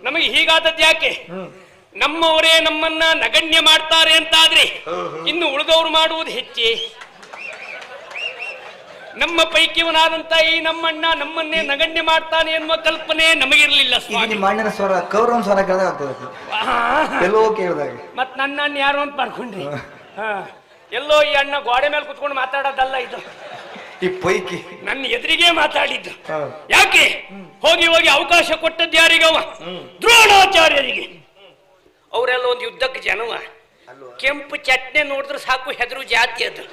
ನಮಗೆ ಹೀಗಾದದ್ದು ಯಾಕೆ? ನಮ್ಮವರೇ ನಮ್ಮನ್ನ ನಗಣ್ಯ ಮಾಡ್ತಾರೆ ಅಂತಾದ್ರೆ ಇನ್ನು ಉಳಿದವರು ಮಾಡುವುದು ಹೆಚ್ಚೆ. ನಮ್ಮ ಪೈಕಿಯವನಾದಂತ ಈ ನಮ್ಮಣ್ಣ ನಮ್ಮನ್ನೇ ನಗಣ್ಯ ಮಾಡ್ತಾನೆ ಎನ್ನುವ ಕಲ್ಪನೆ ನಮಗಿರ್ಲಿಲ್ಲ ಸ್ವಾಮಿ. ಸ್ವರ ಕೌರವ ಸ್ವರ ಮತ್ ನನ್ನ ಅಣ್ಣ ಯಾರು ಅಂತ ಮಾಡ್ಕೊಂಡ್ರಿ. ಎಲ್ಲೋ ಈ ಅಣ್ಣ ಗೋಡೆ ಮೇಲೆ ಕುತ್ಕೊಂಡು ಮಾತಾಡೋದಲ್ಲ ಇದು, ಈ ಪೈಕಿ ನನ್ನ ಎದುರಿಗೆ ಮಾತಾಡಿದ್ದು. ಯಾಕೆ ಹೋಗಿ ಹೋಗಿ ಅವಕಾಶ ಕೊಟ್ಟದ್ದು ಯಾರಿಗವ? ದ್ರೋಣಾಚಾರ್ಯರಿಗೆ. ಅವರೆಲ್ಲ ಒಂದು ಯುದ್ಧಕ್ಕೆ ಜನವ, ಕೆಂಪು ಚಟ್ನೆ ನೋಡಿದ್ರೆ ಸಾಕು ಹೆದರು ಜಾತಿ ಅದು.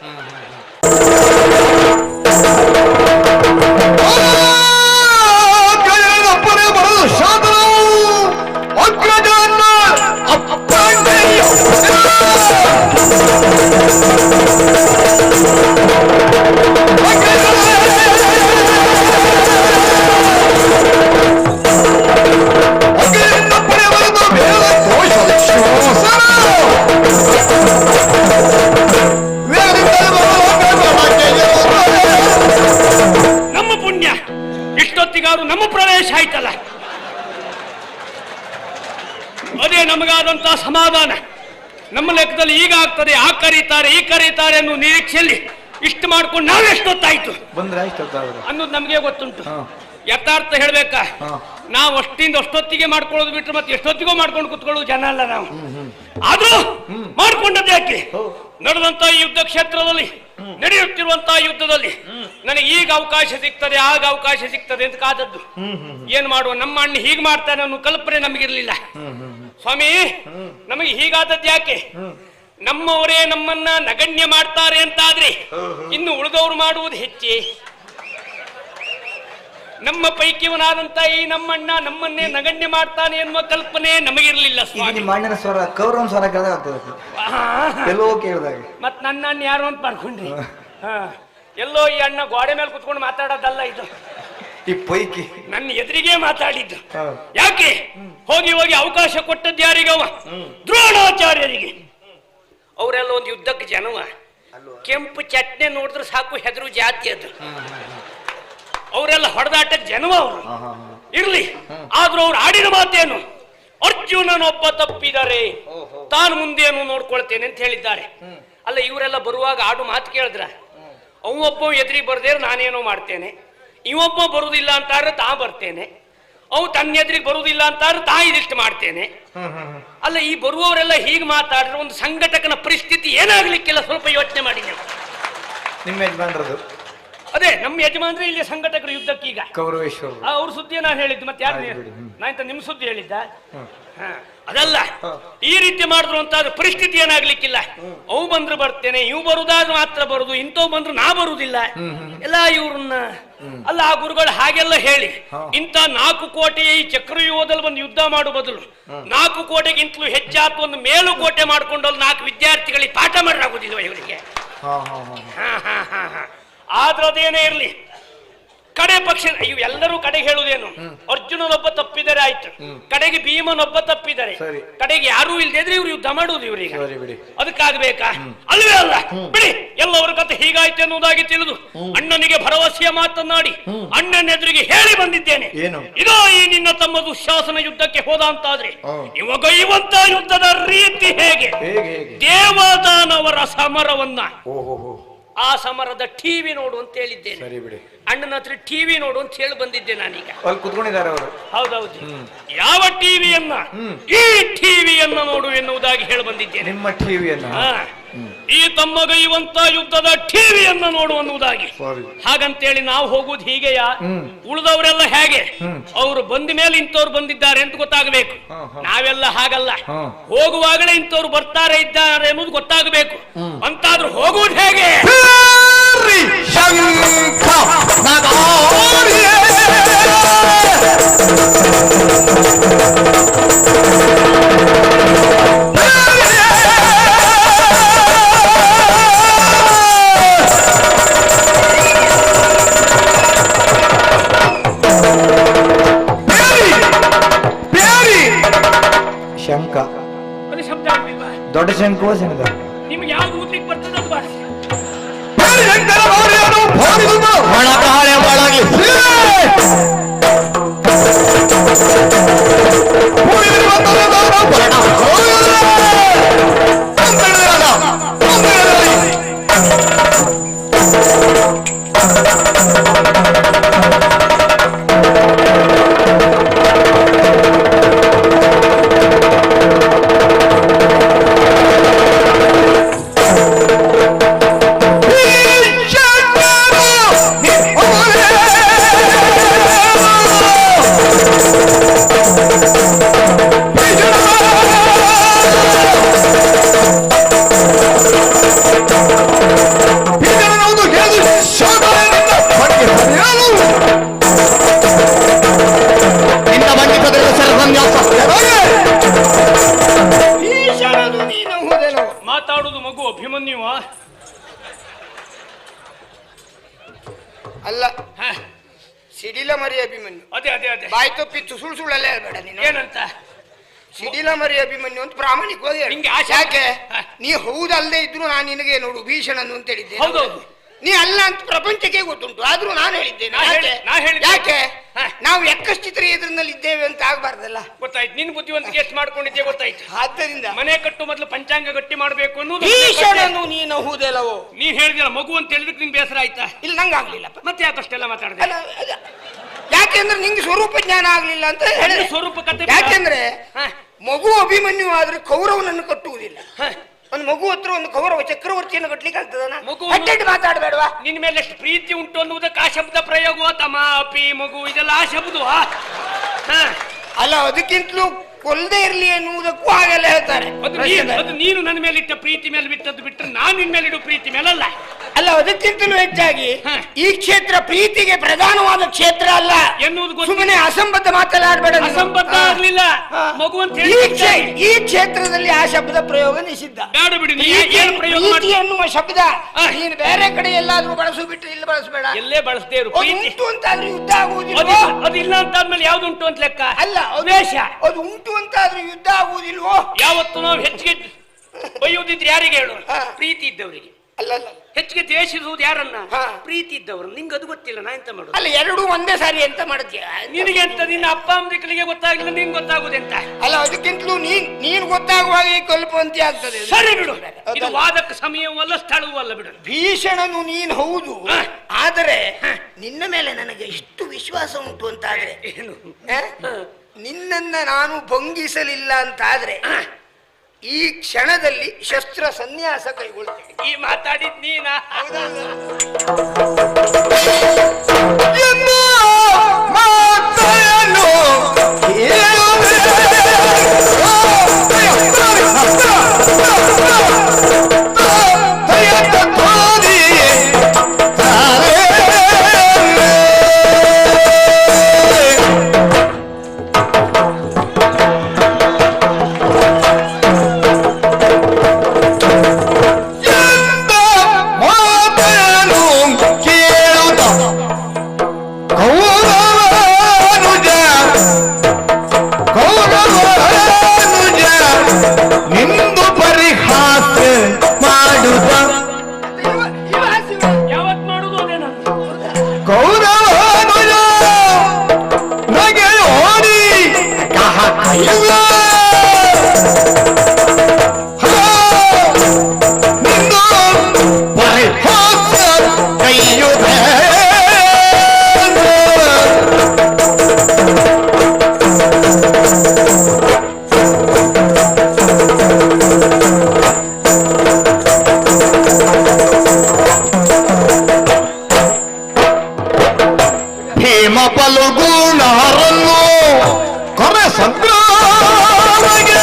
ನಮ್ಮ ಪ್ರವೇಶ ಆಯ್ತಲ್ಲ, ಅದೇ ನಮಗಾದಂತ ಸಮಾಧಾನ. ನಮ್ಮ ಲೆಕ್ಕದಲ್ಲಿ ಈಗ ಆಗ್ತದೆ, ಆ ಕರೀತಾರೆ ಈ ಕರೀತಾರೆ ಅನ್ನೋ ನಿರೀಕ್ಷೆಯಲ್ಲಿ ಇಷ್ಟು ಮಾಡ್ಕೊಂಡು ನಾವೆಷ್ಟೊತ್ತಾಯ್ತು ಅನ್ನೋದು ನಮಗೆ ಗೊತ್ತುಂಟು. ಯಥಾರ್ಥ ಹೇಳ್ಬೇಕಾ, ನಾವು ಅಷ್ಟಿಂದ ಅಷ್ಟೊತ್ತಿಗೆ ಮಾಡ್ಕೊಳ್ಳೋದು ಬಿಟ್ರೆ ಮತ್ತೆ ಎಷ್ಟೊತ್ತಿಗೂ ಮಾಡ್ಕೊಂಡು ಕುತ್ಕೊಳ್ಳೋದು ಜನ ಅಲ್ಲ ನಾವು. ಆದ್ರೂ ಮಾಡ್ಕೊಂಡದ್ದು ಯಾಕೆ? ನಡೆದಂತ ಈ ಯುದ್ಧ ಕ್ಷೇತ್ರದಲ್ಲಿ, ನಡೆಯುತ್ತಿರುವಂತಹ ಯುದ್ಧದಲ್ಲಿ ನನಗೆ ಈಗ ಅವಕಾಶ ಸಿಗ್ತದೆ, ಆಗ ಅವಕಾಶ ಸಿಗ್ತದೆ ಅಂತ ಕಾದದ್ದು. ಏನ್ ಮಾಡುವ, ನಮ್ಮ ಅಣ್ಣ ಹೀಗೆ ಮಾಡ್ತಾನೆ ಅನ್ನೋ ಕಲ್ಪನೆ ನಮಗಿರ್ಲಿಲ್ಲ ಸ್ವಾಮಿ. ನಮಗೆ ಹೀಗಾದದ್ದು ಯಾಕೆ? ನಮ್ಮವರೇ ನಮ್ಮನ್ನ ನಗಣ್ಯ ಮಾಡ್ತಾರೆ ಅಂತಾದ್ರೆ ಇನ್ನು ಉಳಿದವರು ಮಾಡುವುದು ಹೆಚ್ಚೆ. ನಮ್ಮ ಪೈಕಿಯವನಾದಂತ ಈ ನಮ್ಮಣ್ಣ ನಮ್ಮನ್ನೇ ನಗಣ್ಯ ಮಾಡ್ತಾನೆ ಎನ್ನುವ ಕಲ್ಪನೆ ನಮಗಿರ್ಲಿಲ್ಲ ಸ್ವಾಮಿ. ಸ್ವರ ಕೌರವ ಸ್ವರ ಮತ್ ನನ್ನ ಅಣ್ಣ ಯಾರು ಅಂತ ಮಾಡ್ಕೊಂಡ್ರಿ. ಎಲ್ಲೋ ಈ ಅಣ್ಣ ಗೋಡೆ ಮೇಲೆ ಕುತ್ಕೊಂಡು ಮಾತಾಡೋದಲ್ಲ ಇದು, ಈ ಪೈಕಿ ನನ್ನ ಎದುರಿಗೆ ಮಾತಾಡಿದ್ದು. ಯಾಕೆ ಹೋಗಿ ಹೋಗಿ ಅವಕಾಶ ಕೊಟ್ಟದ್ದು ಯಾರಿಗವ? ದ್ರೋಣಾಚಾರ್ಯರಿಗೆ. ಅವರೆಲ್ಲ ಒಂದು ಯುದ್ಧಕ್ಕೆ ಜನವ, ಕೆಂಪು ಚಟ್ನೆ ನೋಡಿದ್ರೆ ಸಾಕು ಹೆದರು ಜಾತಿ ಅದು. ಅವರೆಲ್ಲ ಹೊಡೆದಾಟಕ್ಕೆ ಜನವ ಅವರು. ಇರ್ಲಿ, ಆದ್ರೂ ಅವ್ರು ಆಡಿದ ಮಾತೇನು? ಅರ್ಜುನನೊಬ್ಬ ತಪ್ಪಿದರೆ ತಾನು ಮುಂದೇನು ನೋಡ್ಕೊಳ್ತೇನೆ ಅಂತ ಹೇಳಿದ್ದಾರೆ. ಅಲ್ಲ, ಇವರೆಲ್ಲ ಬರುವಾಗ ಆಡು ಮಾತು ಕೇಳಿದ್ರ, ಅವೊಬ್ಬ ಎದುರಿಗೆ ಬರ್ದೇರು ನಾನೇನೋ ಮಾಡ್ತೇನೆ, ಇವೊಬ್ಬ ಬರುವುದಿಲ್ಲ ಅಂತಾದ್ರೆ ತಾ ಬರ್ತೇನೆ, ಅವು ತನ್ನ ಎದುರಿಗೆ ಬರುವುದಿಲ್ಲ ಅಂತಾದ್ರೆ ತಾ ಇದಿಷ್ಟು ಮಾಡ್ತೇನೆ. ಅಲ್ಲ, ಈ ಬರುವವರೆಲ್ಲ ಹೀಗೆ ಮಾತಾಡಿದ್ರೆ ಒಂದು ಸಂಘಟಕನ ಪರಿಸ್ಥಿತಿ ಏನಾಗ್ಲಿಕ್ಕಿಲ್ಲ. ಸ್ವಲ್ಪ ಯೋಚನೆ ಮಾಡಿ ನೀವು. ನಿಮ್ಮ ಯಜಮಾನ್ರದು ಅದೇ ನಮ್ಮ ಯಜಮಾನ್ರೆ ಇಲ್ಲಿ ಸಂಘಟಕರು ಯುದ್ಧಕ್ಕೆ ಈಗ ಕೌರವೇಶ್ವರ ಅವ್ರ ಸುದ್ದಿ ನಾನು ಹೇಳಿದ್ದು. ಮತ್ತೆ ಯಾರು ನಾನಿಂತ ನಿಮ್ ಸುದ್ದಿ ಹೇಳಿದ್ದ? ಅದಲ್ಲ, ಈ ರೀತಿ ಮಾಡಿದ್ರು ಅಂತ ಪರಿಸ್ಥಿತಿ ಏನಾಗ್ಲಿಕ್ಕಿಲ್ಲ. ಅವು ಬಂದ್ರು ಬರ್ತೇನೆ, ಇವು ಬರುದಾದ್ರೆ ಮಾತ್ರ ಬರುದು, ಇಂಥವು ಬಂದ್ರು ನಾ ಬರುದಿಲ್ಲ ಎಲ್ಲ ಇವ್ರನ್ನ. ಅಲ್ಲ, ಆ ಗುರುಗಳು ಹಾಗೆಲ್ಲ ಹೇಳಿ ಇಂಥ 4 ಕೋಟೆಯ ಈ ಚಕ್ರವ್ಯೂಹದಲ್ಲಿ ಬಂದು ಯುದ್ಧ ಮಾಡೋ ಬದಲು 4 ಕೋಟೆಗಿಂತಲೂ ಹೆಚ್ಚಾತು ಒಂದು ಮೇಲು ಕೋಟೆ ಮಾಡ್ಕೊಂಡು 4 ವಿದ್ಯಾರ್ಥಿಗಳಿಗೆ ಪಾಠ ಮಾಡಲಾಗುದಿಲ್ವ ಇವರಿಗೆ? ಆದ್ರೆ ಅದೇನೇ ಇರ್ಲಿ, ಕಡೆ ಪಕ್ಷ ಇವೆಲ್ಲರೂ ಕಡೆಗೆ ಹೇಳುವುದೇನು? ಅರ್ಜುನನೊಬ್ಬ ತಪ್ಪಿದರೆ ಆಯ್ತು, ಕಡೆಗೆ ಭೀಮನೊಬ್ಬ ತಪ್ಪಿದರೆ, ಕಡೆಗೆ ಯಾರೂ ಇಲ್ದಿದ್ರೆ ಇವ್ರು ಯುದ್ಧ ಮಾಡುವುದು ಇವರಿಗೆ. ಅದಕ್ಕಾಗಬೇಕಾ? ಅಲ್ವೇ ಅಲ್ಲ, ಬಿಡಿ. ಎಲ್ಲವರ ಕತೆ ಹೀಗಾಯ್ತು ಎನ್ನುವುದಾಗಿ ತಿಳಿದು ಅಣ್ಣನಿಗೆ ಭರವಸೆಯ ಮಾತನಾಡಿ ಅಣ್ಣನ ಎದುರಿಗೆ ಹೇಳಿ ಬಂದಿದ್ದೇನೆ. ಇದೋ ಈ ನಿನ್ನ ತಮ್ಮ ದುಶ್ಯಾಸನ ಯುದ್ಧಕ್ಕೆ ಹೋದ ಅಂತಾದ್ರೆ ಇವಾಗ ಇವಂತ ಯುದ್ಧದ ರೀತಿ ಹೇಗೆ? ದೇವದಾನವರ ಸಮರವನ್ನ, ಆ ಸಮರದ ಟಿವಿ ನೋಡು ಅಂತ ಹೇಳಿದ್ದೇನೆ. ಅಣ್ಣನ ಹತ್ರ ಟಿವಿ ನೋಡು ಅಂತ ಹೇಳಿ ಬಂದಿದ್ದೆ ನಾನೀಗ. ಕುತ್ಕೊಂಡಿದ್ದಾರೆ ಅವರು. ಹೌದೌದು. ಯಾವ ಟಿವಿಯನ್ನ? ಈ ಟಿವಿಯನ್ನ ನೋಡು ಎನ್ನುವುದಾಗಿ ಹೇಳಿ ಬಂದಿದ್ದೇನೆ. ನಿಮ್ಮ ಟಿವಿಯನ್ನ? ಈ ತಮ್ಮಗೈಯುವಂತ ಯುದ್ಧದ ಟಿವಿಯನ್ನ ನೋಡು ಅನ್ನುವುದಾಗಿ. ಹಾಗಂತೇಳಿ ನಾವು ಹೋಗುವುದು ಹೀಗೆಯಾ? ಉಳಿದವರೆಲ್ಲ ಹೇಗೆ? ಅವರು ಬಂದ ಮೇಲೆ ಇಂಥವ್ರು ಬಂದಿದ್ದಾರೆ ಅಂತ ಗೊತ್ತಾಗಬೇಕು. ನಾವೆಲ್ಲ ಹಾಗಲ್ಲ, ಹೋಗುವಾಗಲೇ ಇಂಥವ್ರು ಬರ್ತಾರೆ ಇದ್ದಾರೆ ಎನ್ನುವುದು ಗೊತ್ತಾಗಬೇಕು. ಅಂತಾದ್ರೂ ಹೋಗುವುದು ಹೇಗೆ? ಶಂಕ ಶಬ್ದ ದೊಡ್ಡ ಶಂಕು ಶಂಕ. ನಿಮ್ಗೆ ಯಾವ್ದು ಊಟಕ್ಕೆ ಬರ್ತದೆ ಅದು ಬಾರಿಸಿ. ಒಳಗೆ ಮರಿ ಅಭಿಮನ್ಯು. ಅದೇ ಅದೇ ಅದೇ ಬಾಯಿ ತಪ್ಪಿತ್ತು, ಸುಳ್ಳು ಸುಳ್ಳಲ್ಲೇ ಹೇಳ್ಬೇಡ ನೀನು. ಏನಂತ ಸಿಡಿಲ ಮರಿ ಅಭಿಮನ್ಯು ಅಂತ ಪ್ರಾಮಾಣಿಕವಾಗಿ ಹೇಳು. ನಿಂಗೆ ಆಸೆ ಯಾಕೆ ಹಾ. ನೀ ಹೌದಲ್ಲದೆ ಇದ್ರು ನಾನು ನಿನಗೆ ನೋಡು ಭೀಷಣನು ಅಂತ ಹೇಳಿದ್ದೆ. ಹೌದೌದು. ನೀ ಅಲ್ಲ ಅಂತ ಪ್ರಪಂಚಕ್ಕೆ ಗೊತ್ತುಂಟು, ಆದ್ರೂ ನಾನು ಹೇಳಿದ್ದೇನೆ. ನಾ ಹೇಳಿದ್ದೆ. ಯಾಕೆ ಹಾ. ನಾವು ಎಕ್ಕಶ್ಚಿತ್ರ ಎದುರಿನಲ್ಲಿ ಇದ್ದೇವೆ ಅಂತ ಆಗ್ಬಾರ್ದಲ್ಲ. ಗೊತ್ತಾಯ್ತು, ನಿನ್ ಬುದ್ಧಿವಂತಿಕೆ ಎಷ್ಟು ಮಾಡ್ಕೊಂಡಿದ್ದೆ ಗೊತ್ತಾಯ್ತು. ಆದ್ದರಿಂದ ಮನೆ ಕಟ್ಟು ಮೊದಲು ಪಂಚಾಂಗ ಗಟ್ಟಿ ಮಾಡ್ಬೇಕು ಅನ್ನೋದು ಭೀಷಣನು ನೀನು ಹೌದಲ್ಲವೋ. ನೀ ಹೇಳಿದಿಲ್ಲ ಮಗು ಅಂತ ಹೇಳಿದಕ್ಕೆ ನಿಂಗೆ ಬೇಸರ ಆಯ್ತಾ? ಇಲ್ಲಿ ನಂಗೆ ಆಗ್ಲಿಲ್ಲಪ್ಪ. ಮತ್ತೆ ಯಾಕಷ್ಟೆಲ್ಲ ಮಾತಾಡಿದೆ? ಅಲ್ಲ, ಅಲ್ಲ. ಯಾಕೆಂದ್ರೆ ನಿಂಗೆ ಸ್ವರೂಪ ಜ್ಞಾನ ಆಗ್ಲಿಲ್ಲ ಅಂತ ಹೇಳಿದ್ರೆ. ಸ್ವರೂಪ ಕತೆ ಯಾಕೆಂದ್ರೆ ಹಾ. ಮಗು ಅಭಿಮನ್ಯು ಆದ್ರೆ ಕೌರವನನ್ನು ಕಟ್ಟುವುದಿಲ್ಲ. ಹಾ. ಒಂದು ಮಗು ಹತ್ರ ಒಂದು ಕೌರವ ಚಕ್ರವರ್ತಿಯನ್ನು ಕಟ್ಲಿಕ್ಕೆ ಆಗ್ತದನ? ಮಗು ಅಡ್ಡಡ್ಡಿ ಮಾತಾಡಬೇಡವಾ? ನಿನ್ ಮೇಲೆ ಎಷ್ಟು ಪ್ರೀತಿ ಉಂಟು ಅನ್ನುವುದಕ್ಕೆ ಆ ಶಬ್ದ ಪ್ರಯೋಗ ತಮ ಅಪಿ ಮಗು ಇದೆಲ್ಲ ಆ ಶಬ್ದ. ಅಲ್ಲ, ಅದಕ್ಕಿಂತಲೂ ಕೊಲ್ಲದೆ ಇರ್ಲಿ ಎನ್ನುವುದಕ್ಕೂ ಹಾಗೆಲ್ಲ ಹೇಳ್ತಾರೆ. ಅದು ನೀನು ನನ್ನ ಮೇಲೆ ಇಟ್ಟ ಪ್ರೀತಿ ಮೇಲೆ ಬಿಟ್ಟದ್ದು ಬಿಟ್ಟರೆ ನಾನು ನಿನ್ ಮೇಲೆ ಇಡೋ ಪ್ರೀತಿ ಮೇಲಲ್ಲ. ಅಲ್ಲ, ಅದಕ್ಕಿಂತಲೂ ಹೆಚ್ಚಾಗಿ ಹಾ. ಈ ಕ್ಷೇತ್ರ ಪ್ರೀತಿಗೆ ಪ್ರಧಾನವಾದ ಕ್ಷೇತ್ರ ಅಲ್ಲ ಎನ್ನುವುದು ಸುಮ್ಮನೆ ಅಸಂಬದ್ಧ ಮಾತನಾಡಬೇಡ. ಅಸಂಬದ್ಧ ಆಗ್ಲಿಲ್ಲ ಮಗು ಅಂತ ಈ ಹೇಳಿ ಈ ಕ್ಷೇತ್ರದಲ್ಲಿ ಆ ಶಬ್ದ ಪ್ರಯೋಗ ನಿಷಿದ್ಧ. ಬೇಡ ಬಿಡಿ, ಏನು ಪ್ರಯೋಗ ಪ್ರೀತಿ ಎನ್ನುವ ಶಬ್ದ ನೀನು ಬೇರೆ ಕಡೆ ಎಲ್ಲಾದ್ರೂ ಬಳಸು ಬಿಟ್ಟು ಇಲ್ಲಿ ಬಳಸಬೇಡ. ಎಲ್ಲೇ ಬಳಸದೇ ಇರು ಪ್ರೀತಿ. ಉಂಟು ಅಂತಾದ್ರೂ ಯುದ್ಧ ಆಗುವುದಿಲ್ಲ. ಅದಿಲ್ಲ ಅಂತ ಆದ್ಮೇಲೆ ಯಾವ್ದು ಉಂಟು ಅಂತ ಲೆಕ್ಕ ಅಲ್ಲ, ದ್ವೇಷ. ಅದು ಉಂಟು ಅಂತಾದ್ರೂ ಯುದ್ಧ ಆಗುವುದಿಲ್ವೋ? ಯಾವತ್ತು ನಾವು ಹೆಚ್ಚಿಗೆ ಬೈಯುವುದಿದ್ರೆ ಯಾರಿಗೆ ಹೇಳು? ಹಾ. ಪ್ರೀತಿ ಇದ್ದವರಿಗೆ. ಅಲ್ಲ ಅಲ್ಲ ಹೆಚ್ಚಿಗೆ ದ್ವೇಷಿಸುವುದು ಯಾರನ್ನ? ಹಾ. ಪ್ರೀತಿ ಇದ್ದವರು. ನಿಂಗೆ ಅದು ಗೊತ್ತಿಲ್ಲ, ನಾ ಎಂತ ಮಾಡುದು? ಅಲ್ಲ, ಎರಡೂ ಒಂದೇ ಸಾರಿ ಎಂತ ಮಾಡ್ತೀಯ? ನಿನಗೆ ಎಂತ, ನಿನ್ನ ಅಪ್ಪ ಅಮ್ಮಗಳಿಗೆ ಗೊತ್ತಾಗ್ಲಿಲ್ಲ, ನಿಂಗೆ ಗೊತ್ತಾಗುದೆಂತ? ಅಲ್ಲ, ಅದಕ್ಕಿಂತಲೂ ನೀನ್ ಗೊತ್ತಾಗುವಾಗ ಕಲ್ಪಂತಿ ಆಗ್ತದೆ. ಸರಿ ಬಿಡು, ಇದು ವಾದಕ್ಕೆ ಸಮಯವಲ್ಲ ಸ್ಥಳವೂ ಅಲ್ಲ ಬಿಡು. ಭೀಷಣನು ನೀನ್ ಹೌದು, ಹಾ. ಆದರೆ ನಿನ್ನ ಮೇಲೆ ನನಗೆ ಇಷ್ಟು ವಿಶ್ವಾಸ ಉಂಟು ಅಂತಾದ್ರೆ, ಏನು? ನಿನ್ನನ್ನ ನಾನು ಭಂಗಿಸಲಿಲ್ಲ ಅಂತಾದ್ರೆ ಈ ಕ್ಷಣದಲ್ಲಿ ಶಸ್ತ್ರ ಸನ್ಯಾಸ ಕೈಗೊಳ್ತೇನೆ. ಈ ಮಾತಾಡಿದ್ ನೀನಾ? ಯಾವತ್ ಮಾಡುದು ಅದೇ ನಾನು. ಪಲುಗುಣರನ್ನು ಕೊರೆ ಸಂಗ್ರಾಮಗೆ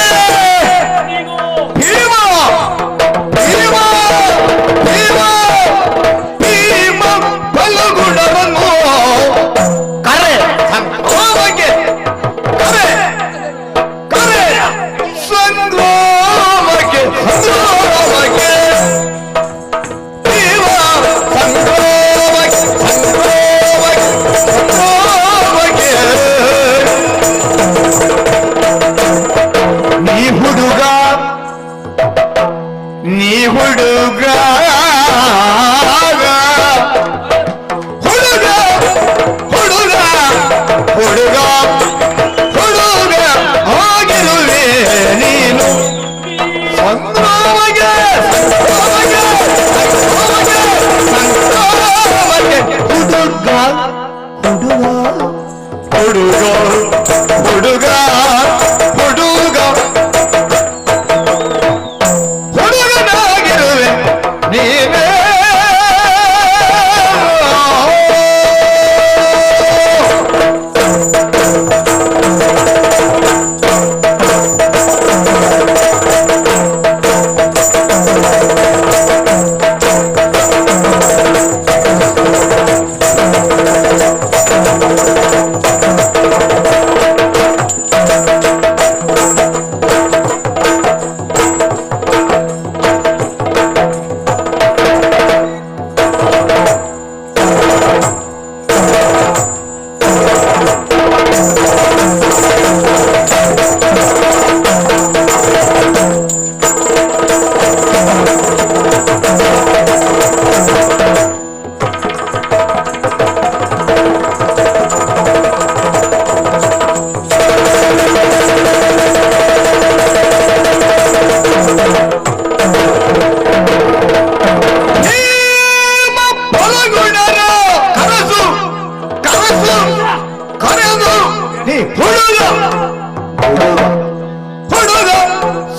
ಹುಡುಗ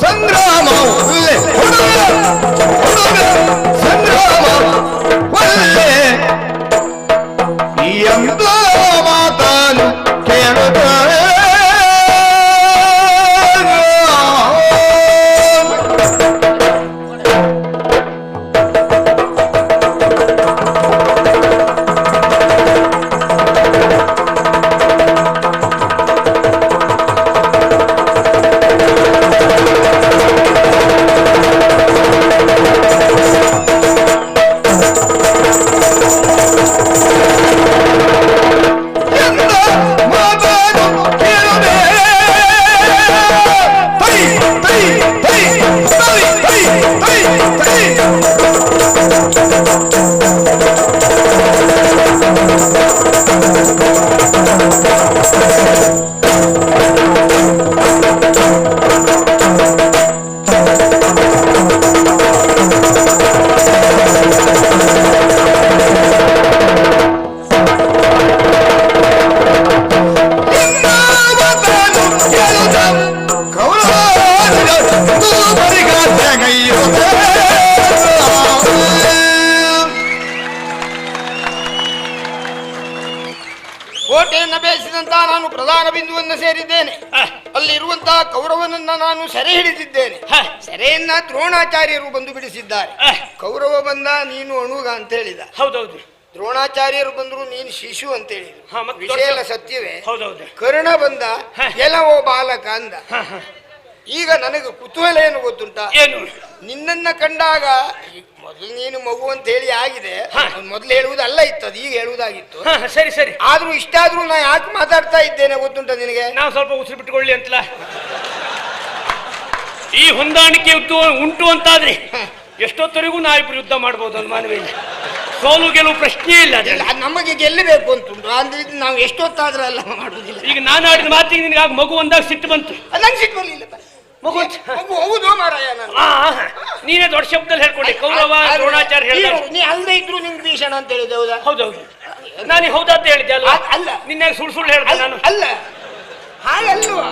ಸಂಗ್ರಾಮ ಹುಡುಗ ಸಂಗ್ರಾಮ ಒಲ್ಲೆ ಎಂಬ ಮಾತನು ಕೇಳುತ್ತಾರೆ. ಕೋಟೆಯನ್ನು ಬೇಯಿಸಿದಂತ ನಾನು ಪ್ರಧಾನ ಬಿಂದುವನ್ನು ಸೇರಿದ್ದೇನೆ. ಅಲ್ಲಿರುವಂತಹ ಕೌರವನನ್ನ ನಾನು ಸೆರೆ ಹಿಡಿದಿದ್ದೇನೆ. ಸೆರೆಯನ್ನ ದ್ರೋಣಾಚಾರ್ಯರು ಬಂದು ಬಿಡಿಸಿದ್ದಾರೆ. ಕೌರವ ಬಂದ, ನೀನು ಅಣುಗ ಅಂತ ಹೇಳಿದ. ಹೌದೌದು. ದ್ರೋಣಾಚಾರ್ಯರು ಬಂದ್ರು, ನೀನು ಶಿಶು ಅಂತ ಹೇಳಿದ್ರು. ವಿಷಯ ಎಲ್ಲ ಸತ್ಯವೇ. ಹೌದೌದು. ಕರ್ಣ ಬಂದ, ಎಲ್ಲವೋ ಬಾಲಕ ಅಂದ. ಈಗ ನನಗೆ ಕುತೂಹಲ ಏನು ಗೊತ್ತುಂಟ, ಏನು? ನಿನ್ನನ್ನ ಕಂಡಾಗ ಮೊದಲು ನೀನು ಮಗು ಅಂತ ಹೇಳಿ ಆಗಿದೆ, ಮೊದಲು ಹೇಳುವುದಲ್ಲ ಇತ್ತು, ಅದು ಈಗ ಹೇಳುವುದಾಗಿತ್ತು. ಸರಿ ಸರಿ. ಆದ್ರೂ ಇಷ್ಟಾದ್ರೂ ನಾ ಯಾಕೆ ಮಾತಾಡ್ತಾ ಇದ್ದೇನೆ ಗೊತ್ತುಂಟ ನಿನಗೆ? ನಾವು ಸ್ವಲ್ಪ ಉಸಿರು ಬಿಟ್ಟುಕೊಳ್ಳಿ ಅಂತಲ್ಲ. ಈ ಹೊಂದಾಣಿಕೆ ಉಂಟು ಅಂತಾದ್ರೆ ಎಷ್ಟೊತ್ತರೆಗೂ ನಾವಿಬ್ರು ಯುದ್ಧ ಮಾಡ್ಬೋದು ಅನುಮಾನವಿಲ್ಲ. ಸೋಲು ಗೆಲುವು ಪ್ರಶ್ನೆ ಇಲ್ಲ. ನಮಗೆ ಗೆಲ್ಲಬೇಕು ಅಂತುಂಟು, ಅಂದ್ರೆ ನಾವು ಎಷ್ಟೊತ್ತಾದ್ರೂ ಎಲ್ಲ ಮಾಡುವುದಿಲ್ಲ. ಈಗ ನಾನು ಆಡಿದ ಮಾತಿಗೆ ನಿನಗೆ ಆಗ ಮಗು ಅಂದಾಗ ಸಿಟ್ಟು ಬಂತು. ನಂಗೆ ಸಿಟ್ಟು ಬರಲಿಲ್ಲ. ಮಗು ಹೌದು ಮಾರಾಯ. ನೀನೇ ದೊಡ್ಡ ಶಬ್ದದಲ್ಲಿ ಹೇಳ್ಕೊಂಡೆ. ಕೌರವ ದ್ರೋಣಾಚಾರ್ಯ ಹೇಳಿದ ನೀ ಅಲ್ಲದೆ ಇದ್ರು ನಿಂಗೆ ಭೀಷಣ ಅಂತ ಹೇಳಿದೆ. ಹೌದಾ? ಹೌದೌದು. ನಾನು ಹೌದಾತ ಹೇಳಿದೆ ಅಲ್ಲ. ಅಲ್ಲ, ನಿನ್ನೆ ಸುಳ್ಳು ಹೇಳಿದೆ ನಾನು. ಅಲ್ಲ, ಹಾಗಲ್ವಾ?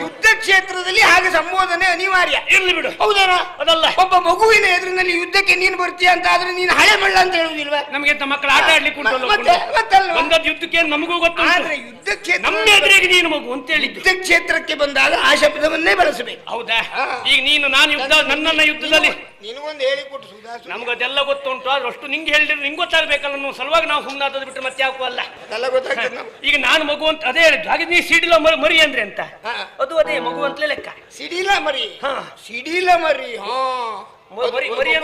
ಯುದ್ಧ ಕ್ಷೇತ್ರದಲ್ಲಿ ಹಾಗೆ ಸಂಬೋಧನೆ ಅನಿವಾರ್ಯ. ಇರ್ಲಿ ಬಿಡು. ಹೌದೇನಾ? ಅದಲ್ಲ, ಒಬ್ಬ ಮಗುವಿನ ಎದುರಿನಲ್ಲಿ ಯುದ್ಧಕ್ಕೆ ನೀನು ಬರ್ತೀಯ ಅಂತ ಆದ್ರೆ ನೀನು ಹಳೆ ಮಳ್ಳ ಅಂತ ಹೇಳುವುದಿಲ್ವಾ? ನಮಗೆ ಮಕ್ಕಳು ಆಟ ಆಡ್ಲಿಕ್ಕೆ ಬಂದದ್ದು ಯುದ್ಧಕ್ಕೆ ನಮಗೂ ಗೊತ್ತು. ಆದ್ರೆ ಯುದ್ಧ ಕ್ಷೇತ್ರ ನಮ್ಮ ಎದುರಿಗೆ ನೀನು ಮಗು ಅಂತ ಹೇಳಿದ್ದು. ಯುದ್ಧ ಕ್ಷೇತ್ರಕ್ಕೆ ಬಂದಾಗ ಆ ಶಬ್ದವನ್ನೇ ಬಳಸಬೇಕು. ಹೌದಾ? ಈಗ ನೀನು ನಾನು ಯುದ್ಧ ನನ್ನನ್ನ ಯುದ್ಧದಲ್ಲಿ ನಿನಗೊಂದು ಹೇಳಿಕೊಟ್ಟು ಸುಧಾರಿಸ. ನಮಗದೆಲ್ಲ ಗೊತ್ತುಂಟು. ಆದ್ರೆ ಅಷ್ಟು ನಿಂಗೆ ಹೇಳಿದ್ರೆ ನಿಂಗೆ ಗೊತ್ತಾಗಬೇಕಲ್ಲ ಅನ್ನೋ ಸಲುವಾಗಿ ನಾವು ಸುಮ್ಮನಾದದ್ದು ಬಿಟ್ಟರೆ ಮತ್ತೆ ಯಾಕೂ ಅಲ್ಲ. ಎಲ್ಲ ಗೊತ್ತಾಗ್ತದೆ. ಈಗ ನಾನು ಮಗು ಅಂತ ಅದೇ ಹೇಳಿದ್ದು. ಹಾಗೆ ನೀ ಸಿಡಿಲ ಮರಿ ಅಂದ್ರೆ ಅಂತ, ಅದು ಅದೇ ಮಗು ಅಂತಲೇ ಲೆಕ್ಕ. ಸಿಡಿಲ ಮರಿ. ಸಿಡಿಲ ಮರಿ. ಮರಿ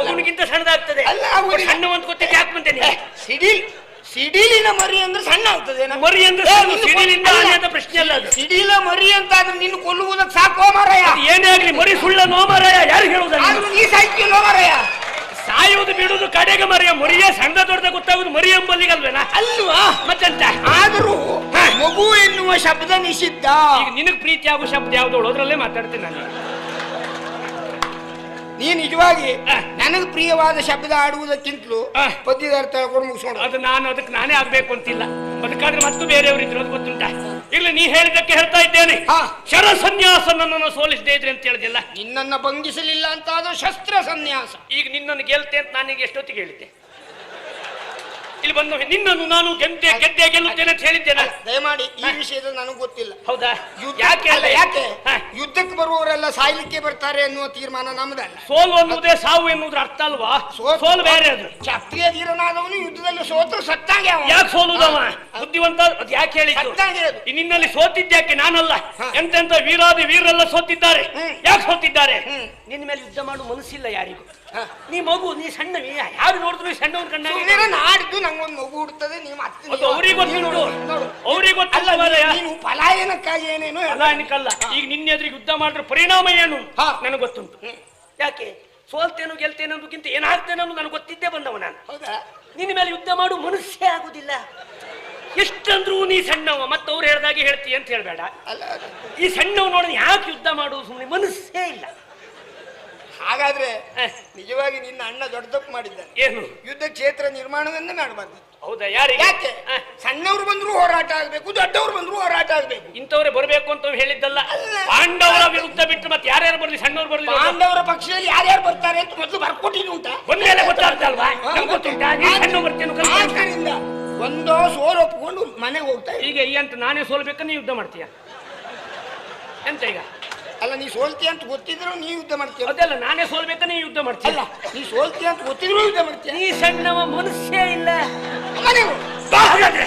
ಮಗುನಿಗಿಂತ ಸಣ್ಣದಾಗ್ತದೆ. ಸಣ್ಣ ಅಂತ ಗೊತ್ತಿದ್ದು ಯಾಕೆ ಬಂತೇನೆ? ಸಿಡಿಲಿನ ಮರಿ ಅಂದ್ರೆ ಸಣ್ಣ ಆಗ್ತದೆ. ಮರಿ ಅಂದ್ರೆ ಸಿಡಿಲಿಂದ ಪ್ರಶ್ನೆ ಅಲ್ಲ. ಸಿಡಿಲ ಮರಿ ಅಂತ ಆದ್ರೆ ನೀನು ಕೊಲ್ಲುವುದಕ್ಕೆ ಸಾಕೋ ಮಾರಾಯ. ಏನೇ ಆಗ್ಲಿ ಮರಿ ಸುಳ್ಳ ನೋ ಮಾರಾಯ. ಯಾರು ಹೇಳುವುದಲ್ಲ? ನೀ ಸಾಯ್ತಿಲ್ಲೋ ಮಾರಾಯ. ಸಾಯುವುದು ಬಿಡುವುದು ಕಡೆಗೆ ಮರಿಯ. ಮರಿಯೇ ಸಣ್ಣ ದೊಡ್ಡದ ಗೊತ್ತಾಗುದು ಮರಿ ಎಂಬಲ್ಲಿಗಲ್ವೇನಾ? ಅಲ್ವಾ? ಮತ್ತೆಂತ? ಆದರೂ ಮಗು ಎನ್ನುವ ಶಬ್ದ ನಿಷಿದ್ಧ. ಈಗ ನಿನಗ್ ಪ್ರೀತಿ ಆಗೋ ಶಬ್ದ ಯಾವ್ದು ಅದ್ರಲ್ಲೇ ಮಾತಾಡ್ತೇನೆ ನಾನು. ನೀ ನಿಜವಾಗಿ ನನಗೆ ಪ್ರಿಯವಾದ ಶಬ್ದ ಆಡುವುದಕ್ಕಿಂತಲೂ ಪದ್ಯದ ಅರ್ಥ ಹೇಳ್ಕೊಂಡು ಮುಗಿಸೋಣ. ಅದು ನಾನು ಅದಕ್ಕೆ ನಾನೇ ಆಗ್ಬೇಕು ಅಂತಿಲ್ಲ. ಅದಕ್ಕಾದ್ರೆ ಮತ್ತು ಬೇರೆಯವರು ಇದ್ರು, ಅದು ಗೊತ್ತುಂಟ. ಇಲ್ಲ ನೀ ಹೇಳಿದ್ದಕ್ಕೆ ಹೇಳ್ತಾ ಇದ್ದೇನೆ. ಶರ ಸನ್ಯಾಸ ನನ್ನನ್ನು ಸೋಲಿಸದೇ ಇದ್ರೆ ಅಂತ ಹೇಳಿದಿಲ್ಲ. ನಿನ್ನನ್ನು ಭಂಗಿಸಲಿಲ್ಲ ಅಂತ ಆದ್ರೆ ಶಸ್ತ್ರ ಸನ್ಯಾಸ. ಈಗ ನಿನ್ನನ್ನು ಗೆಲ್ತೆ ಅಂತ ನಾನೀಗ ಎಷ್ಟೊತ್ತಿಗೆ ಹೇಳಿದ್ದೆ? ಇಲ್ಲಿ ಬಂದು ನಿನ್ನನ್ನು ನಾನು ಗೆದ್ದೆ ಗೆಲ್ಲುತ್ತೇನೆ ಅಂತ ಹೇಳಿದ್ದೇನೆ. ದಯಮಾಡಿ ಈ ವಿಷಯದ ನನಗೆ ಗೊತ್ತಿಲ್ಲ. ಹೌದಾ? ಯಾಕೆ ಯುದ್ಧಕ್ಕೆ ಬರುವವರೆಲ್ಲ ಸಾಯ್ಲಿಕ್ಕೆ ಬರ್ತಾರೆ ಅನ್ನುವ ತೀರ್ಮಾನ ನಮ್ದಲ್ಲ. ಸೋಲು ಅನ್ನುವುದೇ ಸಾವು ಎನ್ನುವುದ್ರ ಅರ್ಥ ಅಲ್ವಾ? ಸೋಲು ಬೇರೆ. ಅದು ಕ್ಷತ್ರಿಯ ಧೀರನಾದವನು ಯುದ್ಧದಲ್ಲಿ ಸೋತರು ಸತ್ತಾಗೆ. ಯಾಕೆ ಸೋಲುದವ? ಬುದ್ಧಿವಂತ. ಅದು ಯಾಕೆ ಹೇಳಿದ್ದು? ನಿನ್ನಲ್ಲಿ ಸೋತಿದ್ಯಾಕೆ? ನಾನಲ್ಲ, ಎಂತೆಂತ ವೀರಾದಿ ವೀರೆಲ್ಲ ಸೋತಿದ್ದಾರೆ. ಯಾಕೆ ಸೋತಿದ್ದಾರೆ? ನಿನ್ನ ಮೇಲೆ ಯುದ್ಧ ಮಾಡುವ ಮನಸ್ಸಿಲ್ಲ ಯಾರಿಗೂ. ನೀ ಮಗು, ನೀ ಸಣ್ಣ, ಯಾರು ನೋಡಿದ್ರು ಸಣ್ಣವನ್ ಕಣ್ಣ. ನಾಡಿದ್ದು ನಂಗೊಂದು ಮಗು ಹುಡ್ತದೆ. ಅವ್ರಿಗೆ ಗೊತ್ತು, ಅವ್ರಿಗೆ ಗೊತ್ತಲ್ಲ. ನೀನು ಪಲಾಯನಕ್ಕಾಗಿ ಏನೇನು ಪಲಾಯನಕ್ಕಲ್ಲ. ಈಗ ನಿನ್ನ ಎದುರಿಗೆ ಯುದ್ಧ ಮಾಡಿದ್ರೆ ಪರಿಣಾಮ ಏನು ನನಗೆ ಗೊತ್ತುಂಟು. ಯಾಕೆ ಸೋಲ್ತೇನೋ ಗೆಲ್ತೇನೋ ಅನ್ನೋದಕ್ಕಿಂತ ಏನಾಗ್ತೇನೋ ಅನ್ನೋದು ನನಗೆ ಗೊತ್ತಿದ್ದೇ ಬಂದವ ನಾನು. ನಿನ್ನ ಮೇಲೆ ಯುದ್ಧ ಮಾಡು ಮನಸ್ಸೇ ಆಗುದಿಲ್ಲ. ಎಷ್ಟಂದ್ರೂ ನೀ ಸಣ್ಣವ, ಮತ್ತವ್ರು ಹೇಳ್ದಾಗೆ ಹೇಳ್ತೀಯ ಅಂತ ಹೇಳ್ಬೇಡ. ಈ ಸಣ್ಣವ್ ನೋಡ ಯಾಕೆ ಯುದ್ಧ ಮಾಡುವುದು? ಸುಮ್ಮನೆ ಮನಸ್ಸೇ ಇಲ್ಲ. ಹಾಗಾದ್ರೆ ಹ. ನಿಜವಾಗಿ ನಿನ್ನ ಅಣ್ಣ ದೊಡ್ಡ ತಪ್ಪು ಮಾಡಿದ್ದಾನೆ. ಏನು? ಯುದ್ಧ ಕ್ಷೇತ್ರ ನಿರ್ಮಾಣವನ್ನೇ ಮಾಡಬಾರ್ದು. ಹೌದಾ? ಯಾರಿಗೆ? ಯಾಕೆ? ಸಣ್ಣವ್ರು ಬಂದ್ರು ಹೋರಾಟ ಆಗ್ಬೇಕು, ದೊಡ್ಡವ್ರು ಬಂದ್ರು ಹೋರಾಟ ಆಗ್ಬೇಕು. ಇಂಥವ್ರೆ ಬರಬೇಕು ಅಂತ ಹೇಳಿದ್ದಲ್ಲ. ಪಾಂಡವರ ವಿರುದ್ಧ ಬಿಟ್ಟು ಮತ್ತೆ ಯಾರ್ಯಾರು ಬರ್ಲಿ, ಸಣ್ಣವ್ರು ಬರ್ಲಿ. ಪಾಂಡವರ ಪಕ್ಷದಲ್ಲಿ ಯಾರ್ಯಾರು ಬರ್ತಾರೆ ಅಂತ ಮೊದಲು ಬರ್ಕೊಟ್ಟಿದ್ದು ಉಂಟಾ? ಒಂದ್ಮೇಲೆ ಗೊತ್ತಾಗ್ತಲ್ವಾ? ನಮ್ಗೆ ಗೊತ್ತುಂಟಾ? ಸಣ್ಣ ಬರ್ತೇನೆ. ಆದ್ದರಿಂದ ಒಂದೋ ಸೋಲು ಒಪ್ಕೊಂಡು ಮನೆಗೆ ಹೋಗ್ತಾ ಈಗ ಈ ಅಂತ ನಾನೇ ಸೋಲ್ಬೇಕು, ನೀ ಯುದ್ಧ ಮಾಡ್ತೀಯ ಎಂತ ಈಗ? ಅಲ್ಲ, ನೀ ಸೋಲ್ತಿ ಅಂತ ಗೊತ್ತಿದ್ರು ನೀ ಯುದ್ಧ ಮಾಡ್ತೀಯ. ಅದಲ್ಲ, ನಾನೇ ಸೋಲ್ಬೇಕು, ನೀ ಯುದ್ಧ ಮಾಡ್ತೀಯ. ಅಲ್ಲ, ನೀ ಸೋಲ್ತಿ ಅಂತ ಗೊತ್ತಿದ್ರು ಯುದ್ಧ ಮಾಡ್ತೀಯ. ನೀ ಸಣ್ಣವ ಮನುಷ್ಯ ಇಲ್ಲ. ಮನೆಗೆ ಹೋಗು. ಬಾ ಹಾಗಾದ್ರೆ.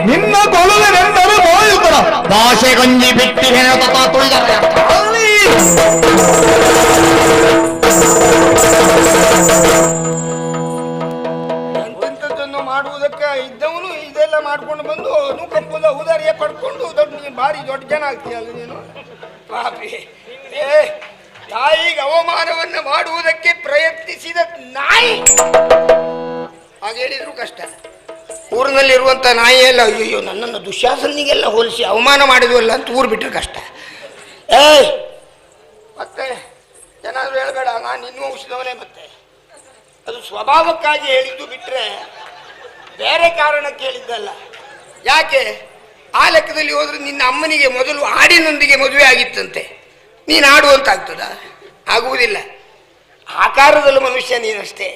ನಿನ್ನ ಕೊಳಲೆಂದರೆ ಬಾಯುತರ ಭಾಷೆ ಗಂಜಿ ಬಿಟ್ಟಿ ತುಳಿದರೆ ಎಂತೆಂಥದ್ದನ್ನು ಮಾಡುವುದಕ್ಕೆ ಇದ್ದವನು ಇದೆಲ್ಲ ಮಾಡ್ಕೊಂಡು ಬಂದು ಅನುಕಂಪದ ಉದಾರಿಯ ಪಡ್ಕೊಂಡು ದೊಡ್ಡ ನೀನು ಭಾರಿ ದೊಡ್ಡ ಜನ ಆಗ್ತೀಯಲ್ಲ ನೀನು. ಪಾಪಿ, ತಾಯಿಗೆ ಅವಮಾನವನ್ನು ಮಾಡುವುದಕ್ಕೆ ಪ್ರಯತ್ನಿಸಿದ ನಾಯಿ. ಹಾಗೆ ಹೇಳಿದ್ರು ಕಷ್ಟ. ಊರಿನಲ್ಲಿರುವಂಥ ನಾಯಿ ಎಲ್ಲ ಅಯ್ಯೋ ನನ್ನನ್ನು ದುಶ್ಯಾಸನಿಗೆಲ್ಲ ಹೋಲಿಸಿ ಅವಮಾನ ಮಾಡಿದ್ವಲ್ಲ ಅಂತ ಊರು ಬಿಟ್ಟರೆ ಕಷ್ಟ. ಮತ್ತೆ ಏನಾದರೂ ಹೇಳ್ಬೇಡ, ನಾನು ಇನ್ನೂ ಔಷಧವನೇ. ಮತ್ತೆ ಅದು ಸ್ವಭಾವಕ್ಕಾಗಿ ಹೇಳಿದ್ದು ಬಿಟ್ಟರೆ ಬೇರೆ ಕಾರಣಕ್ಕೆ ಹೇಳಿದ್ದಲ್ಲ. ಯಾಕೆ? ಆ ಲೆಕ್ಕದಲ್ಲಿ ಹೋದ್ರೆ ನಿನ್ನ ಅಮ್ಮನಿಗೆ ಮೊದಲು ಹಾಡಿನೊಂದಿಗೆ ಮದುವೆ ಆಗಿತ್ತಂತೆ. ನೀನು ಹಾಡುವಂತಾಗ್ತದ? ಆಗುವುದಿಲ್ಲ. ಆಕಾರದಲ್ಲಿ ಮನುಷ್ಯ ನೀನಷ್ಟೇ,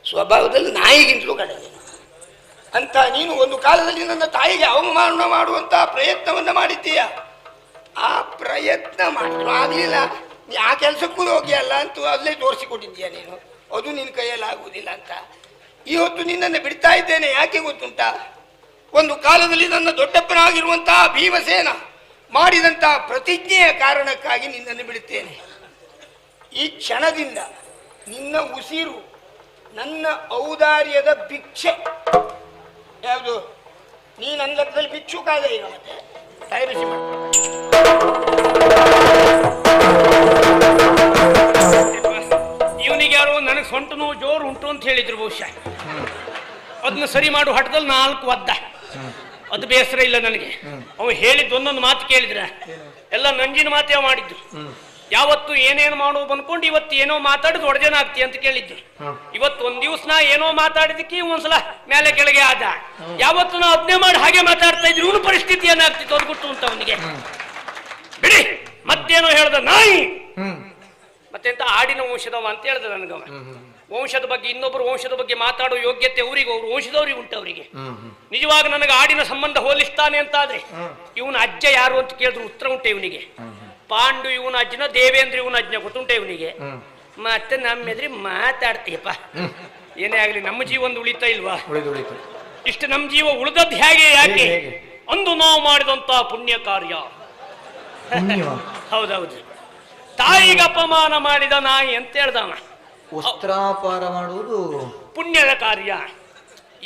ಸ್ವಭಾವದಲ್ಲಿ ನಾಯಿಗಿಂತಲೂ ಕಡಿಮೆ ಅಂತ. ನೀನು ಒಂದು ಕಾಲದಲ್ಲಿ ನನ್ನ ತಾಯಿಗೆ ಅವಮಾನ ಮಾಡುವಂಥ ಪ್ರಯತ್ನವನ್ನು ಮಾಡಿದ್ದೀಯ. ಆ ಪ್ರಯತ್ನ ಮಾಡಿದ್ರು ಆಗಲಿಲ್ಲ, ನೀ ಆ ಕೆಲಸಕ್ಕೂ ಹೋಗಿಯಲ್ಲ ಅಂತ ಅಲ್ಲೇ ತೋರಿಸಿಕೊಟ್ಟಿದ್ದೀಯ ನೀನು. ಅದು ನಿನ್ನ ಕೈಯಲ್ಲಿ ಆಗುವುದಿಲ್ಲ ಅಂತ. ಇವತ್ತು ನಿನ್ನನ್ನು ಬಿಡ್ತಾ ಇದ್ದೇನೆ. ಯಾಕೆ ಗೊತ್ತುಂಟಾ? ಒಂದು ಕಾಲದಲ್ಲಿ ನನ್ನ ದೊಡ್ಡಪ್ಪನಾಗಿರುವಂತಹ ಭೀಮಸೇನ ಮಾಡಿದಂಥ ಪ್ರತಿಜ್ಞೆಯ ಕಾರಣಕ್ಕಾಗಿ ನಿನ್ನನ್ನು ಬಿಡುತ್ತೇನೆ. ಈ ಕ್ಷಣದಿಂದ ನಿನ್ನ ಉಸಿರು ನನ್ನ ಔದಾರ್ಯದ ಭಿಕ್ಷೆ. ಯಾವುದು? ನೀ ನನ್ನ ಲೆಕ್ಕದಲ್ಲಿ ಭಿಕ್ಷುಕಾದ ಈಗ. ಮತ್ತೆ ತಲೆ ಬಿಸಿ ಮಾಡ. ಇವನಿಗೆ ಯಾರೋ ನನಗೆ ಸೊಂಟ ನೋವು ಜೋರು ಉಂಟು ಅಂತ ಹೇಳಿದ್ರು ಬಹುಶಃ. ಅದನ್ನ ಸರಿ ಮಾಡು ಹಠದಲ್ಲಿ 4 ಒದ್ದ. ಅದು ಬೇಸರ ಇಲ್ಲ ನನಗೆ. ಅವ ಹೇಳಿದ್ದು ಒಂದೊಂದು ಮಾತು ಕೇಳಿದ್ರೆ ಎಲ್ಲ ನಂಜಿನ ಮಾತೇ ಮಾಡಿದ್ದು. ಯಾವತ್ತು ಏನೇನು ಮಾಡೋದು ಅನ್ಕೊಂಡು ಇವತ್ತು ಏನೋ ಮಾತಾಡಿದ್ ಒಡೆಜನ ಆಗ್ತಿ ಅಂತ ಕೇಳಿದ್ದು. ಇವತ್ತು ಒಂದ್ ದಿವ್ಸ ನಾ ಏನೋ ಮಾತಾಡಿದಕ್ಕೆ ಒಂದ್ಸಲ ಮೇಲೆ ಕೆಳಗೆ ಆದ. ಯಾವತ್ತು ನಾ ಅದನ್ನೇ ಮಾಡಿ ಹಾಗೆ ಮಾತಾಡ್ತಾ ಇದ್ರು ಇವನು ಪರಿಸ್ಥಿತಿ ಏನಾಗ್ತಿತ್ತು ಅದು ಗೊತ್ತು ಅಂತ ಅವನಿಗೆ. ಬಿಡಿ, ಮತ್ತೇನೋ ಹೇಳ್ದ ನಾಯಿ. ಮತ್ತೆಂತ ಆಡಿನ ವಂಶದವ ಅಂತ ಹೇಳ್ದ ನನಗವ. ವಂಶದ ಬಗ್ಗೆ, ಇನ್ನೊಬ್ಬರು ವಂಶದ ಬಗ್ಗೆ ಮಾತಾಡೋ ಯೋಗ್ಯತೆ ಅವರಿಗೆ, ಅವ್ರು ವಂಶದವ್ರಿಗೆ ಉಂಟು ಅವರಿಗೆ. ನಿಜವಾಗ ನನಗೆ ಆಡಿನ ಸಂಬಂಧ ಹೋಲಿಸ್ತಾನೆ ಅಂತಾದ್ರೆ ಇವನ ಅಜ್ಜ ಯಾರು ಅಂತ ಕೇಳಿದ್ರು ಉತ್ತರ ಉಂಟೆ ಇವನಿಗೆ. ಪಾಂಡು ಇವನ ಅಜ್ಜನ, ದೇವೇಂದ್ರ ಇವನ ಅಜ್ಜನ ಗೊತ್ತುಂಟೆ ಇವನಿಗೆ. ಮತ್ತೆ ನಮ್ಮ ಎದುರಿ ಮಾತಾಡ್ತೀಯಪ್ಪ. ಏನೇ ಆಗ್ಲಿ ನಮ್ಮ ಜೀವ ಒಂದು ಉಳಿತಾ ಇಲ್ವಾ? ಇಷ್ಟು ನಮ್ಮ ಜೀವ ಉಳಿದದ್ದು ಹೇಗೆ? ಯಾಕೆ? ಅಂದು ನಾವು ಮಾಡಿದಂತ ಪುಣ್ಯ ಕಾರ್ಯ. ಹೌದೌದು. ತಾಯಿಗೆ ಅಪಮಾನ ಮಾಡಿದ ನಾಯಿ ಅಂತ ಹೇಳ್ದವ. ವಸ್ತ್ರಾಪಾರ ಮಾಡುವುದು ಪುಣ್ಯದ ಕಾರ್ಯ.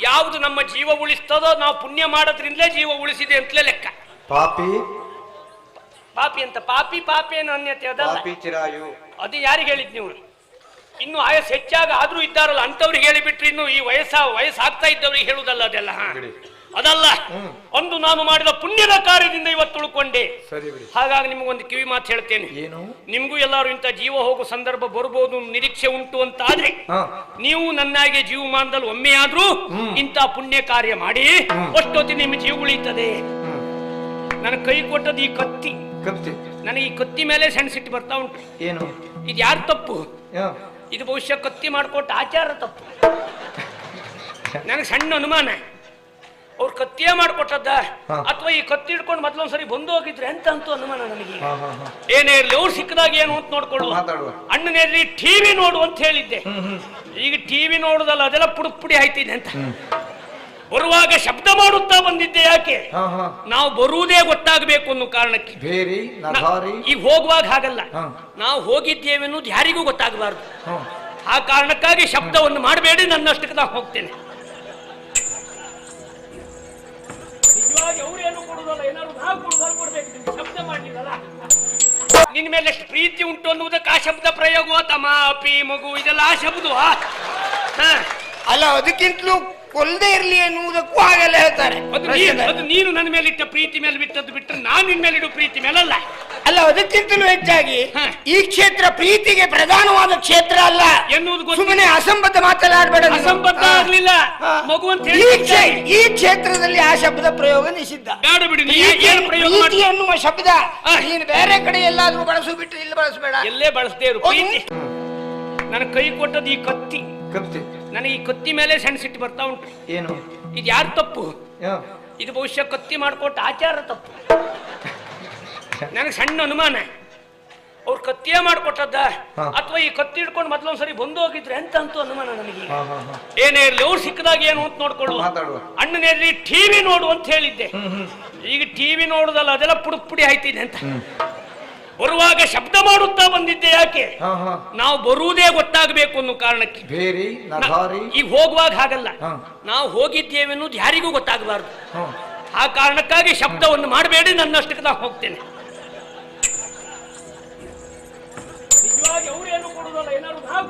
ಯಾವುದು ನಮ್ಮ ಜೀವ ಉಳಿಸ್ತದೋ ನಾವು ಪುಣ್ಯ ಮಾಡೋದ್ರಿಂದಲೇ ಜೀವ ಉಳಿಸಿದೆ ಅಂತಲೇ ಲೆಕ್ಕ. ಪಾಪಿ ಪಾಪಿ ಅಂತ ಪಾಪಿ ಪಾಪಿ ಏನು ಅನ್ಯತೆ ಅದಲ್ಲ. ಅದು ಯಾರಿಗೆ ಹೇಳಿದ್ ನೀವು? ಇನ್ನು ಆಯಸ್ ಹೆಚ್ಚಾಗ ಆದ್ರೂ ಇದ್ದಾರಲ್ಲ ಅಂತವ್ರಿಗೆ ಹೇಳಿಬಿಟ್ರಿ. ಇನ್ನು ಈ ವಯಸ್ಸಾಗ್ತಾ ಇದ್ದವ್ರಿಗೆ ಹೇಳುದಲ್ಲ ಅದೆಲ್ಲ. ಅದಲ್ಲ, ಒಂದು ನಾನು ಮಾಡಿದ ಪುಣ್ಯದ ಕಾರ್ಯದಿಂದ ಇವತ್ತು ಉಳ್ಕೊಂಡೆ. ಹಾಗಾಗಿ ನಿಮಗೊಂದು ಕಿವಿ ಮಾತು ಹೇಳ್ತೇನೆ. ನಿಮ್ಗೂ ಎಲ್ಲಾರು ಇಂಥ ಜೀವ ಹೋಗೋ ಸಂದರ್ಭ ಬರ್ಬೋದು, ನಿರೀಕ್ಷೆ ಉಂಟು ಅಂತ ಆದ್ರೆ ನೀವು ನನ್ನಾಗೆ ಜೀವಮಾನದಲ್ಲಿ ಒಮ್ಮೆಯಾದ್ರೂ ಇಂಥ ಪುಣ್ಯ ಕಾರ್ಯ ಮಾಡಿ ಅಷ್ಟೊತ್ತಿ ನಿಮ್ಮ ಜೀವ ಉಳಿತದೆ. ನನ್ನ ಕೈ ಕೊಟ್ಟದ್ದು ಈ ಕತ್ತಿ. ನನಗೆ ಈ ಕತ್ತಿ ಮೇಲೆ ಸಣ್ಣ ಸಿಟ್ಟು ಬರ್ತಾ ಉಂಟು. ಏನು ಇದು ಯಾರು ತಪ್ಪು? ಇದು ಬಹುಶಃ ಕತ್ತಿ ಮಾಡಿಕೊಟ್ಟ ಆಚಾರ ತಪ್ಪು. ನನಗೆ ಸಣ್ಣ ಅನುಮಾನ, ಅವ್ರು ಕತ್ತಿಯೇ ಮಾಡಿಕೊಟ್ಟದ್ದ ಅಥವಾ ಈ ಕತ್ತಿ ಹಿಡ್ಕೊಂಡು ಮೊದ್ಲೊಂದ್ಸರಿ ಬಂದು ಹೋಗಿದ್ರೆ ಅಂತ ಅಂತೂ ಅನುಮಾನ ನನಗೆ. ಏನೇ ಇರ್ಲಿ, ಅವ್ರು ಸಿಕ್ಕದಾಗ ಏನು ಅಂತ ನೋಡ್ಕೊಳ್ಳುವ. ಅಣ್ಣನೇರ್ಲಿ ಟಿವಿ ನೋಡು ಅಂತ ಹೇಳಿದ್ದೆ. ಈಗ ಟಿವಿ ನೋಡುದಲ್ಲ, ಅದೆಲ್ಲ ಪುಡಿ ಆಯ್ತಿದೆ ಅಂತ. ಬರುವಾಗ ಶಬ್ದ ಮಾಡುತ್ತಾ ಬಂದಿದ್ದೆ. ಯಾಕೆ? ನಾವು ಬರುವುದೇ ಗೊತ್ತಾಗಬೇಕು ಅನ್ನೋ ಕಾರಣಕ್ಕೆ. ಈಗ ಹೋಗುವಾಗ ಹಾಗಲ್ಲ, ನಾವು ಹೋಗಿದ್ದೇವೆ ಅನ್ನೋದು ಯಾರಿಗೂ ಗೊತ್ತಾಗಬಾರ್ದು. ಆ ಕಾರಣಕ್ಕಾಗಿ ಶಬ್ದವನ್ನು ಮಾಡಬೇಡಿ, ನನ್ನಷ್ಟಕ್ಕೆ ನಾನು ಹೋಗ್ತೇನೆ. ನಿಜವಾಗಿ ನಿಜವಾಗಿ ಅವ್ರೇನು ಕೊಡುದಲ್ಲ, ಏನಾದ್ರು ನಾವು ಕೊಡ್ಬೇಕು, ನೀವು ಶಬ್ದ ಮಾಡ್ಲಿಲ್ಲಲ್ಲ. ನಿನ್ನ ಮೇಲೆ ಎಷ್ಟು ಪ್ರೀತಿ ಉಂಟು ಅನ್ನುವುದಕ್ಕೆ ಆ ಶಬ್ದ ಪ್ರಯೋಗ, ತಮ ಅಪಿ ಮಗು, ಇದೆಲ್ಲ ಆ ಶಬ್ದವಾ? ಅಲ್ಲ, ಅದಕ್ಕಿಂತಲೂ ಕೊಲ್ಲದೆ ಇರ್ಲಿ ಎನ್ನುವುದಕ್ಕೂ ಹಾಗೆಲ್ಲ ಹೇಳ್ತಾರೆ. ಅದು ನೀನು ನನ್ನ ಮೇಲೆ ಇಟ್ಟ ಪ್ರೀತಿ ಮೇಲೆ ಬಿಟ್ಟದ್ದು ಬಿಟ್ಟರೆ ನಾನು ನಿನ್ನ ಮೇಲೆ ಇಡುವ ಪ್ರೀತಿ ಮೇಲಲ್ಲ. ಅಲ್ಲ, ಅದಕ್ಕಿಂತಲೂ ಹೆಚ್ಚಾಗಿ ಈ ಕ್ಷೇತ್ರ ಪ್ರೀತಿಗೆ ಪ್ರಧಾನವಾದ ಕ್ಷೇತ್ರ ಅಲ್ಲ ಎನ್ನುವುದು ಸುಮ್ಮನೆ ಅಸಂಬದ್ಧ ಮಾತನಾಡಬೇಡ. ಅಸಂಬದ್ಧ ಆಗ್ಲಿಲ್ಲ ಮಗು ಅಂತ ಈ ಕ್ಷೇತ್ರದಲ್ಲಿ ಆ ಶಬ್ದ ಪ್ರಯೋಗ ನಿಷಿದ್ಧ. ಬೇಡ ಬಿಡಿ, ಪ್ರೀತಿ ಎನ್ನುವ ಶಬ್ದ ನೀನು ಬೇರೆ ಕಡೆ ಎಲ್ಲಾದ್ರೂ ಬಳಸು, ಬಿಟ್ಟು ಇಲ್ಲಿ ಬಳಸಬೇಡ. ಎಲ್ಲೇ ಬಳಸದೇ ಇರು ಪ್ರೀತಿ. ನನ್ನ ಕೈ ಕೊಟ್ಟದ್ದು ಈ ಕತ್ತಿ, ನನಗೆ ಈ ಕತ್ತಿ ಮೇಲೆ ಸಣ್ಣ ಸಿಟ್ಟು ಬರ್ತಾ ಉಂಟು. ಏನು ಇದು ಯಾರು ತಪ್ಪು? ಇದು ಬಹುಶಃ ಕತ್ತಿ ಮಾಡ್ಕೊಟ್ಟ ಆಚಾರ ತಪ್ಪು. ನನಗೆ ಸಣ್ಣ ಅನುಮಾನ, ಅವ್ರು ಕತ್ತಿಯೇ ಮಾಡ್ಕೊಟ್ಟದ್ದ ಅಥವಾ ಈ ಕತ್ತಿ ಹಿಡ್ಕೊಂಡು ಮೊದಲೊಂದ್ಸರಿ ಬಂದು ಹೋಗಿದ್ರೆ ಅಂತ ಅಂತೂ ಅನುಮಾನ ನನಗೆ. ಏನೇ ಇರ್ಲಿ, ಅವ್ರು ಸಿಕ್ಕದಾಗ ಏನು ಅಂತ ನೋಡ್ಕೊಳ್ಳುವ. ಅಣ್ಣನೇರ್ಲಿ ಟಿವಿ ನೋಡು ಅಂತ ಹೇಳಿದ್ದೆ, ಈಗ ಟಿವಿ ನೋಡುದಲ್ಲ, ಅದೆಲ್ಲ ಪುಡಿ ಆಯ್ತಿದೆ ಅಂತ. ಬರುವಾಗ ಶಬ್ದ ಮಾಡುತ್ತಾ ಬಂದಿದ್ದೆ. ಯಾಕೆ? ನಾವು ಬರುವುದೇ ಗೊತ್ತಾಗಬೇಕು ಅನ್ನೋ ಕಾರಣಕ್ಕೆ. ಈಗ ಹೋಗುವಾಗ ಹಾಗಲ್ಲ, ನಾವು ಹೋಗಿದ್ದೇವೆ ಅನ್ನೋದು ಯಾರಿಗೂ ಗೊತ್ತಾಗಬಾರ್ದು. ಆ ಕಾರಣಕ್ಕಾಗಿ ಶಬ್ದವನ್ನು ಮಾಡಬೇಡಿ, ನನ್ನಷ್ಟಕ್ಕೆ ನಾನು ಹೋಗ್ತೇನೆ. ನಿಜವಾಗಿ ಅವ್ರೇನು ಕೊಡುದಲ್ಲ, ಏನಾದ್ರು ನಾವು